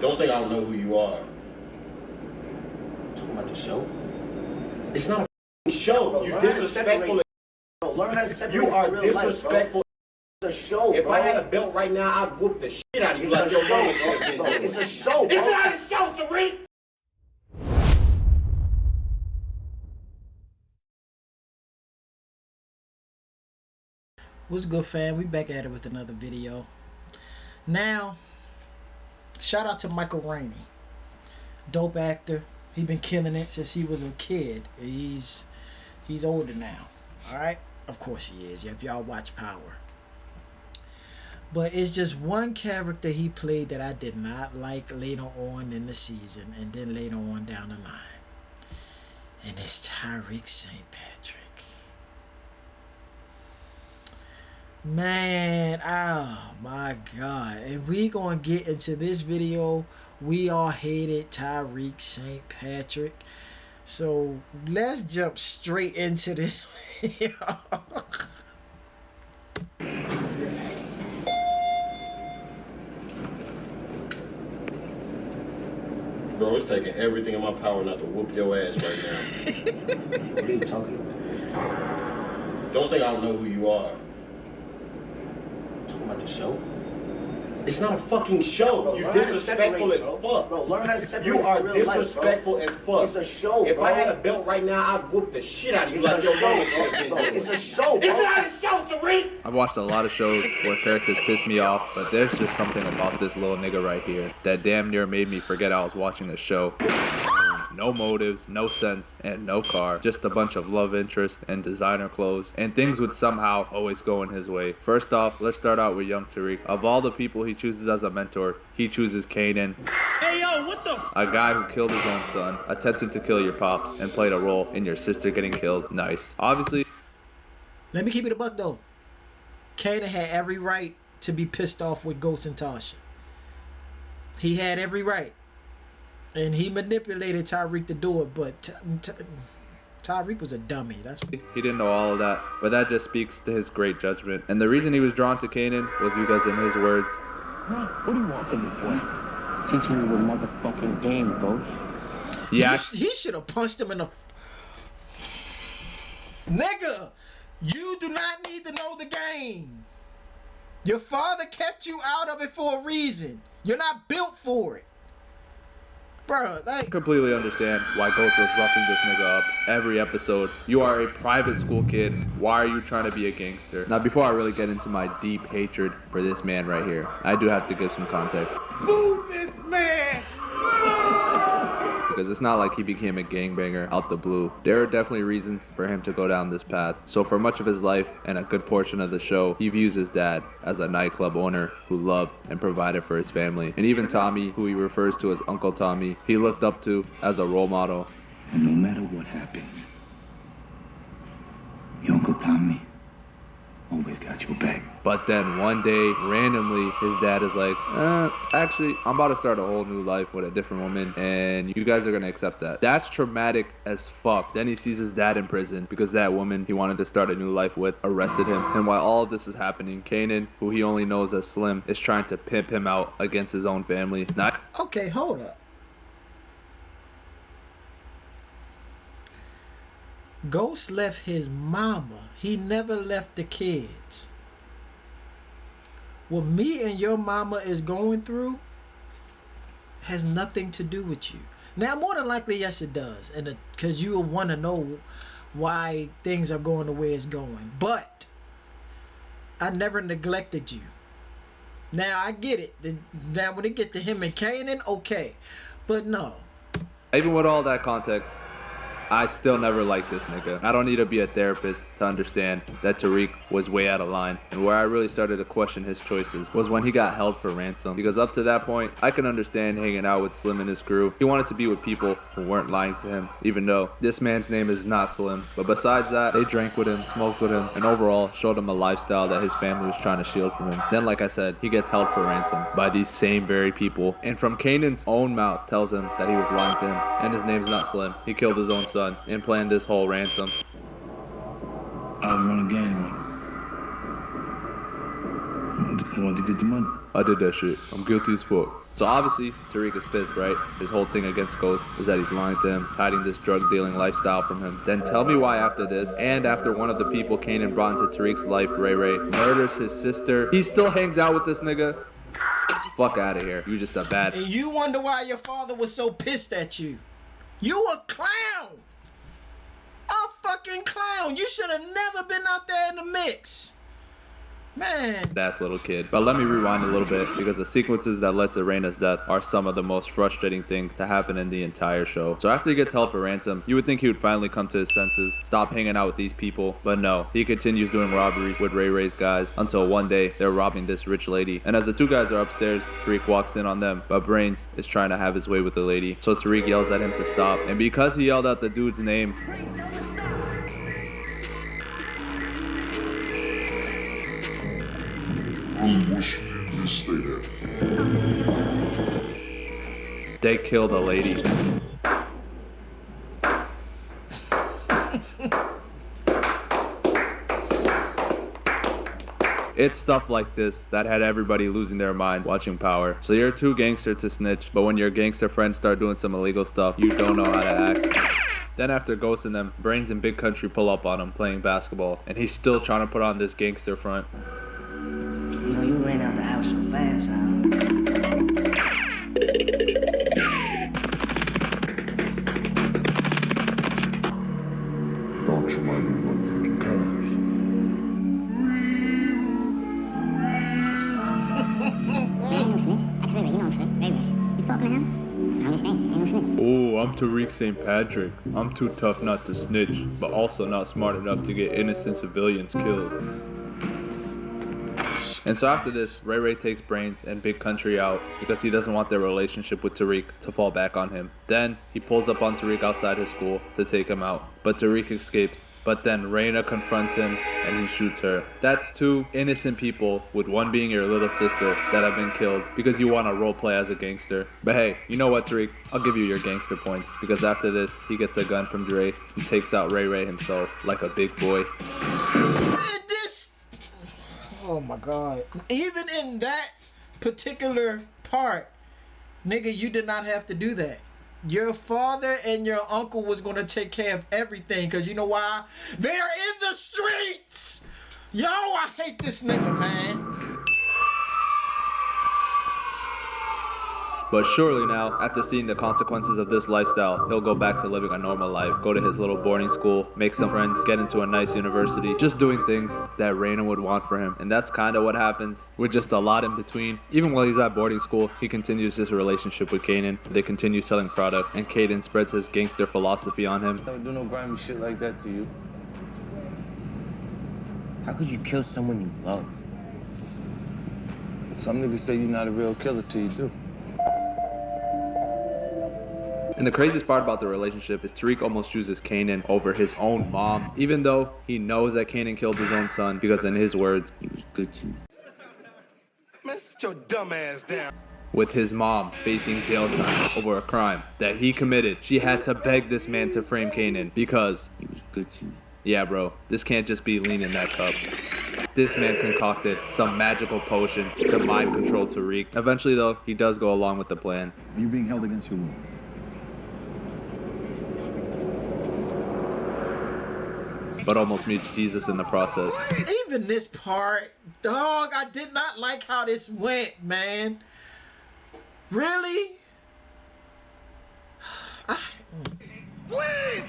Don't think I don't know who you are. Talking about the show? It's not a show. Bro, You're disrespectful. Bro, learn how to separate. You are real life, disrespectful. It's a show, If bro. I had a belt right now, I'd whoop the shit out of you It's like a your show, mama should have bro. been doing. It's a show, bro. It's not a show, Tariq. What's good, fam? We back at it with another video. Now, shout out to Michael Rainey, dope actor. He been killing it since he was a kid. He's older now. All right, of course he is. If y'all watch Power, but it's just one character he played that I did not like later on in the season, and then later on down the line, and it's Tariq St. Patrick. Man, oh my God. And we gonna get into this video. We all hated Tariq St. Patrick. So let's jump straight into this video. Bro, it's taking everything in my power not to whoop your ass right now. What are you talking about? Don't think I don't know who you are. Talking about the show? It's not a fucking show. Bro, You're learn how to disrespectful separate, as bro. fuck. Bro, learn how to separate. You are real life, disrespectful bro. as fuck. It's a show, If bro. I had a belt right now, I'd whoop the shit out of you It's like a your show, mama should have been bro. doing. It's a show, bro. It's not a show, Tariq. I've watched a lot of shows where characters piss me off, but there's just something about this little nigga right here that damn near made me forget I was watching a show. No motives, no sense, and no car. Just a bunch of love interest and designer clothes, and things would somehow always go in his way. First off, let's start out with young Tariq. Of all the people he chooses as a mentor, he chooses Kanan. Hey, yo, what the? A guy who killed his own son, attempting to kill your pops, and played a role in your sister getting killed. Nice. Obviously, Let me keep it a buck though. Kanan had every right to be pissed off with Ghost and Tasha. He had every right. And he manipulated Tariq to do it, but Tariq was a dummy. That's he didn't know all of that, but that just speaks to his great judgment. And the reason he was drawn to Kanan was because, in his words, What do you want from me, boy? Teach me the motherfucking game, Ghost. he should have punched him in the... Nigga, you do not need to know the game. Your father kept you out of it for a reason. You're not built for it. Bro, I completely understand why Ghost was roughing this nigga up every episode. You are a private school kid. Why are you trying to be a gangster? Now, before I really get into my deep hatred for this man right here, I do have to give some context. Move this man! Because it's not like he became a gangbanger out the blue. There are definitely reasons for him to go down this path. So for much of his life and a good portion of the show, he views his dad as a nightclub owner who loved and provided for his family. And even Tommy, who he refers to as Uncle Tommy, he looked up to as a role model. And no matter what happens, your Uncle Tommy always got your back. But then one day, randomly, his dad is like, actually, I'm about to start a whole new life with a different woman, and you guys are gonna accept that. That's traumatic as fuck. Then he sees his dad in prison because that woman he wanted to start a new life with arrested him. And while all of this is happening, Kanan, who he only knows as Slim, is trying to pimp him out against his own family. okay, hold up. Ghost left his mama. He never left the kids. What me and your mama is going through has nothing to do with you. Now, more than likely, yes, it does. And because you will want to know why things are going the way it's going. But I never neglected you. Now, I get it. Now, when it get to him and Kanan, okay. But no. Even with all that context, I still never liked this nigga. I don't need to be a therapist to understand that Tariq was way out of line. And where I really started to question his choices was when he got held for ransom. Because up to that point, I can understand hanging out with Slim and his crew. He wanted to be with people who weren't lying to him, even though this man's name is not Slim. But besides that, they drank with him, smoked with him, and overall showed him a lifestyle that his family was trying to shield from him. Then, like I said, he gets held for ransom by these same very people. And from Kanan's own mouth tells him that he was lying to him, and his name's not Slim. He killed his own son and planned this whole ransom. I was running a game I wanted to get the money. I did that shit. I'm guilty as fuck. So obviously, Tariq is pissed, right? His whole thing against Ghost is that he's lying to him, hiding this drug-dealing lifestyle from him. Then tell me why after this, and after one of the people Kanan brought into Tariq's life, Ray Ray, murders his sister, he still hangs out with this nigga? Fuck out of here. You just a bad... And you wonder why your father was so pissed at you. You a clown. A fucking clown. You should have never been out there in the mix. Man. Ass little kid. But let me rewind a little bit, because the sequences that led to Reina's death are some of the most frustrating things to happen in the entire show. So after he gets held for ransom, you would think he would finally come to his senses, stop hanging out with these people, but no. He continues doing robberies with Ray Ray's guys until one day they're robbing this rich lady. And as the two guys are upstairs, Tariq walks in on them, but Brains is trying to have his way with the lady. So Tariq yells at him to stop, and because he yelled out the dude's name, they kill the lady. It's stuff like this that had everybody losing their mind watching Power. So you're too gangster to snitch, but when your gangster friends start doing some illegal stuff, you don't know how to act. Then after ghosting them, Brains and Big Country pull up on him playing basketball, and he's still trying to put on this gangster front. You know, you ran out the house so fast, huh? Don't you mind me running the cars? Ain't no snitch. That's Ray Ray. You know him, snitch. Ray Ray. You talking to him? I understand. Ain't no snitch. Oh, I'm Tariq St. Patrick. I'm too tough not to snitch, but also not smart enough to get innocent civilians killed. And so after this, Ray Ray takes Brains and Big Country out because he doesn't want their relationship with Tariq to fall back on him. Then he pulls up on Tariq outside his school to take him out, but Tariq escapes. But then Reina confronts him and he shoots her. That's two innocent people, with one being your little sister, that have been killed because you want to roleplay as a gangster. But hey, you know what, Tariq? I'll give you your gangster points, because after this, he gets a gun from Dre and takes out Ray Ray himself like a big boy. Oh my God. Even in that particular part, nigga, you did not have to do that. Your father and your uncle was going to take care of everything, because you know why? They're in the streets. Yo, I hate this nigga, man. But surely now, after seeing the consequences of this lifestyle, he'll go back to living a normal life, go to his little boarding school, make some friends, get into a nice university, just doing things that Raina would want for him. And that's kind of what happens, with just a lot in between. Even while he's at boarding school, he continues his relationship with Kanan. They continue selling product, and Kanan spreads his gangster philosophy on him. Don't do no grimy shit like that to you. How could you kill someone you love? Some niggas say you're not a real killer till you do. And the craziest part about the relationship is Tariq almost chooses Kanan over his own mom, even though he knows that Kanan killed his own son, because in his words, He was good to me. Man, sit your dumb ass down. with his mom facing jail time over a crime that he committed, she had to beg this man to frame Kanan because, He was good to me. yeah bro, this can't just be lean in that cup. This man concocted some magical potion to mind control Tariq. Eventually though, he does go along with the plan. Are you being held against your will? But almost meets Jesus in the process. Even this part, dog, I did not like how this went, man. Really? Please!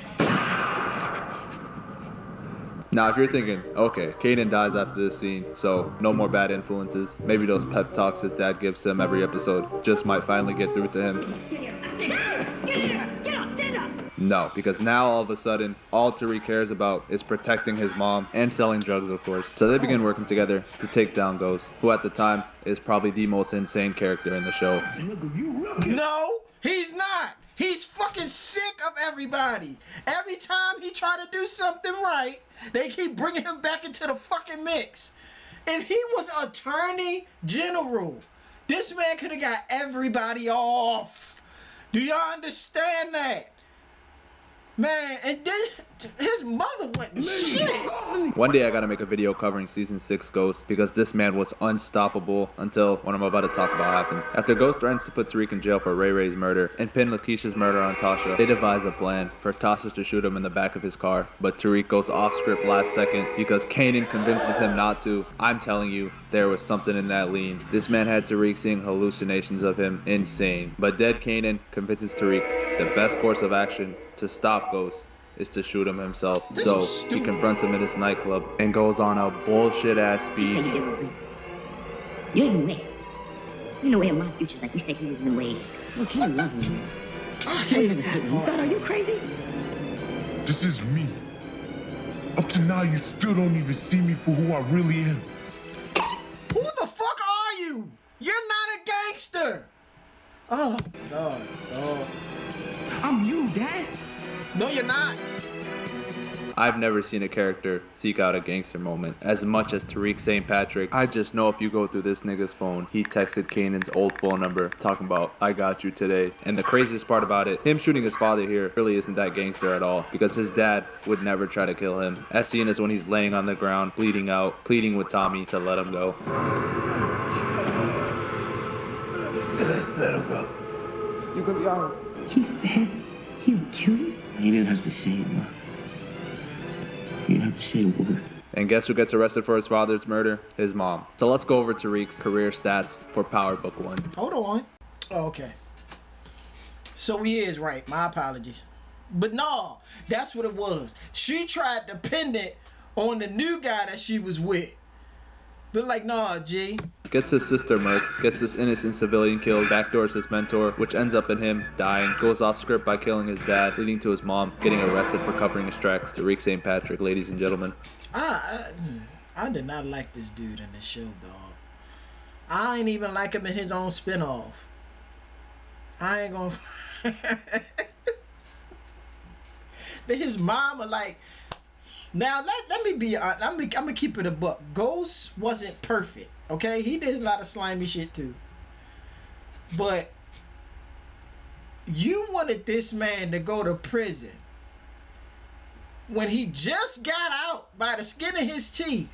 Now, if you're thinking, okay, Kanan dies after this scene, so no more bad influences. Maybe those pep talks his dad gives to him every episode just might finally get through to him. No, because now all of a sudden, all Tariq cares about is protecting his mom and selling drugs, of course. So they begin working together to take down Ghost, who at the time is probably the most insane character in the show. No, he's not. He's fucking sick of everybody. Every time he try to do something right, they keep bringing him back into the fucking mix. If he was attorney general, this man could have got everybody off. Do y'all understand that? Man, and then his mother went shit. One day I gotta make a video covering season 6 Ghost because this man was unstoppable until what I'm about to talk about happens. After Ghost threatens to put Tariq in jail for Ray Ray's murder and pin Lakeisha's murder on Tasha, they devise a plan for Tasha to shoot him in the back of his car, but Tariq goes off script last second because Kanan convinces him not to. I'm telling you, there was something in that lean. This man had Tariq seeing hallucinations of him. Insane. But dead Kanan convinces Tariq the best course of action to stop Ghost is to shoot him himself. So he confronts him in his nightclub and goes on a bullshit ass speech. You're in the way. You're in the way of my future, like you said he was in the way. You can't love me, man. I hated this You thought, are you crazy? This is me. Up to now, you still don't even see me for who I really am. Who the fuck are you? You're not a gangster. Oh, God. Oh. I'm you, Dad. No, you're not. I've never seen a character seek out a gangster moment as much as Tariq St. Patrick. I just know if you go through this nigga's phone, he texted Kanan's old phone number talking about, I got you today. And the craziest part about it, him shooting his father here really isn't that gangster at all because his dad would never try to kill him. As seen as when he's laying on the ground, bleeding out, pleading with Tommy to let him go. Let him go. You gonna be alright. He said he would kill you? He didn't have to say it, Ma. He didn't have to say a word. And guess who gets arrested for his father's murder? His mom. So let's go over Tariq's career stats for Power Book 1. Hold on. Oh, okay. So he is right. My apologies. But no, that's what it was. She tried to pin it on the new guy that she was with. But like, nah, G. Gets his sister murked, gets this innocent civilian killed, backdoors his mentor, which ends up in him dying, goes off script by killing his dad, leading to his mom getting arrested for covering his tracks. Tariq St. Patrick, ladies and gentlemen. I did not like this dude in this show, dog. I ain't even like him in his own spinoff. I ain't gonna. But his mama, like, now let me be honest. I'm gonna keep it a buck. Ghost wasn't perfect, okay? He did a lot of slimy shit too. But you wanted this man to go to prison when he just got out by the skin of his teeth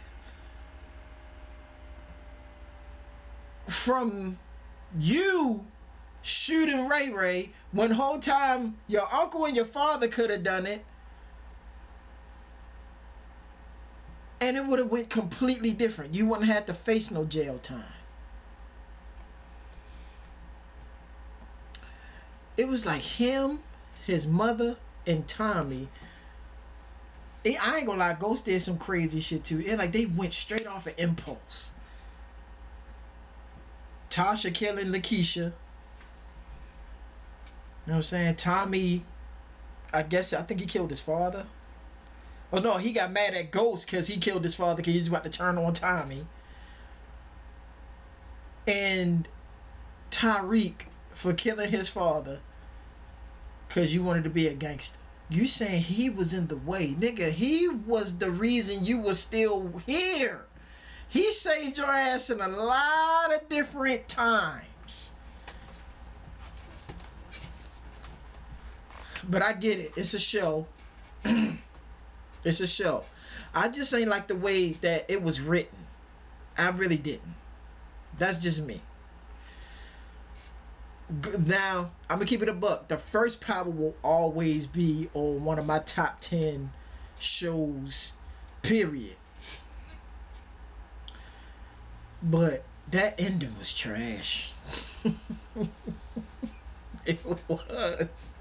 from you shooting Ray Ray when the whole time your uncle and your father could have done it, and it would have went completely different. You wouldn't have to face no jail time. It was like him, his mother, and Tommy. I ain't gonna lie, Ghost did some crazy shit too. It like they went straight off of impulse. Tasha killing Lakeisha. You know what I'm saying? Tommy, I think he killed his father. Oh no, he got mad at Ghost because he killed his father because he was about to turn on Tommy. And Tariq for killing his father because you wanted to be a gangster. You saying he was in the way. Nigga, he was the reason you were still here. He saved your ass in a lot of different times. But I get it. It's a show. It's a show. I just ain't like the way that it was written. I really didn't. That's just me. Now, I'm going to keep it a buck. The first Power will always be on one of my top 10 shows, period. But that ending was trash. It was.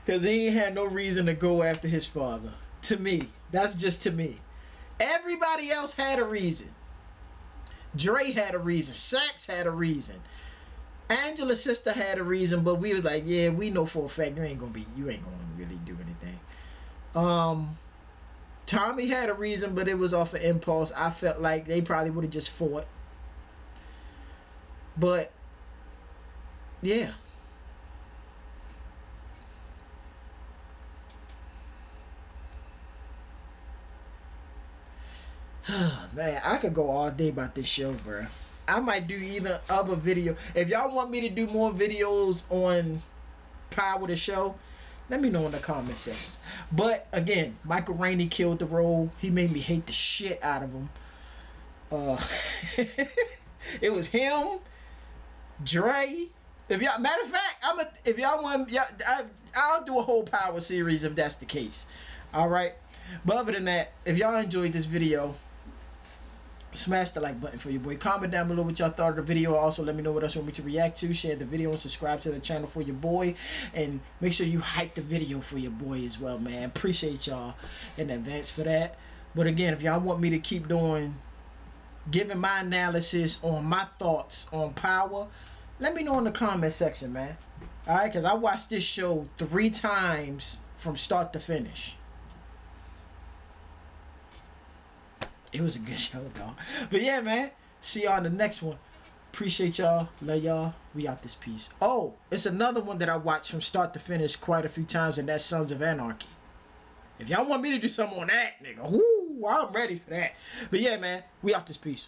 Because he ain't had no reason to go after his father. To me. That's just to me. Everybody else had a reason. Dre had a reason. Sax had a reason. Angela's sister had a reason, but we was like, yeah, we know for a fact you ain't gonna really do anything. Tommy had a reason, but it was off of impulse. I felt like they probably would have just fought. But yeah. Man, I could go all day about this show, bro. I might do either other video. If y'all want me to do more videos on Power the Show, Let me know in the comment sections. But again, Michael Rainey killed the role. He made me hate the shit out of him. It was him, Dre. If y'all, matter of fact, if y'all want, I'll do a whole Power series if that's the case. All right. But other than that, if y'all enjoyed this video, smash the like button for your boy. Comment down below what y'all thought of the video. Also, let me know what else you want me to react to. Share the video and subscribe to the channel for your boy. And make sure you hype the video for your boy as well, man. Appreciate y'all in advance for that. But again, if y'all want me to keep giving my analysis on my thoughts on Power, let me know in the comment section, man. Alright, because I watched this show 3 times from start to finish. It was a good show, dog. But yeah, man. See y'all in the next one. Appreciate y'all. Love y'all. We out this piece. Oh, it's another one that I watched from start to finish quite a few times, and that's Sons of Anarchy. If y'all want me to do something on that, nigga, whoo, I'm ready for that. But yeah, man. We out this piece.